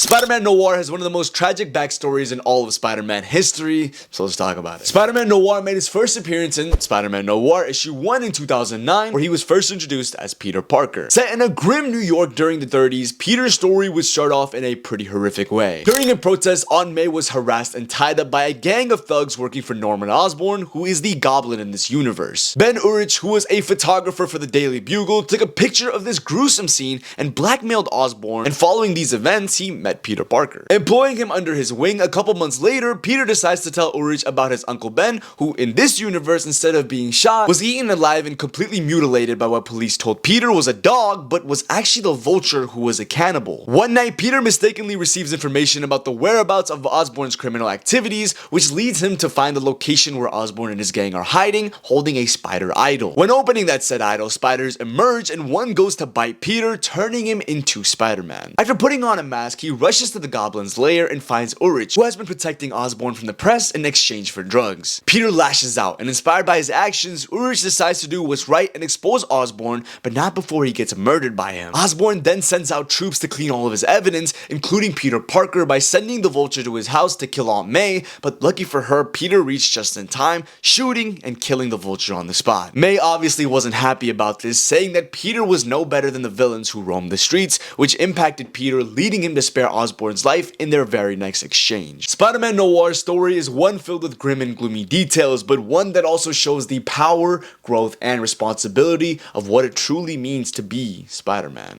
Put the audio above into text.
Spider-Man Noir has one of the most tragic backstories in all of Spider-Man history, so let's talk about it. Spider-Man Noir made his first appearance in Spider-Man Noir issue 1 in 2009, where he was first introduced as Peter Parker. Set in a grim New York during the 30s, Peter's story would start off in a pretty horrific way. During a protest, Aunt May was harassed and tied up by a gang of thugs working for Norman Osborn, who is the Goblin in this universe. Ben Urich, who was a photographer for the Daily Bugle, took a picture of this gruesome scene and blackmailed Osborn, and following these events, he met Peter Parker. Employing him under his wing, a couple months later, Peter decides to tell Ulrich about his Uncle Ben, who in this universe, instead of being shot, was eaten alive and completely mutilated by what police told Peter was a dog, but was actually the Vulture, who was a cannibal. One night, Peter mistakenly receives information about the whereabouts of Osborn's criminal activities, which leads him to find the location where Osborn and his gang are hiding, holding a spider idol. When opening that said idol, spiders emerge and one goes to bite Peter, turning him into Spider-Man. After putting on a mask, he rushes to the Goblin's lair and finds Ulrich, who has been protecting Osborn from the press in exchange for drugs. Peter lashes out, and inspired by his actions, Ulrich decides to do what's right and expose Osborn, but not before he gets murdered by him. Osborn then sends out troops to clean all of his evidence, including Peter Parker, by sending the Vulture to his house to kill Aunt May, but lucky for her, Peter reached just in time, shooting and killing the Vulture on the spot. May obviously wasn't happy about this, saying that Peter was no better than the villains who roamed the streets, which impacted Peter, leading him to spare Osborn's life in their very next exchange. Spider-Man Noir's story is one filled with grim and gloomy details, but one that also shows the power, growth, and responsibility of what it truly means to be Spider-Man.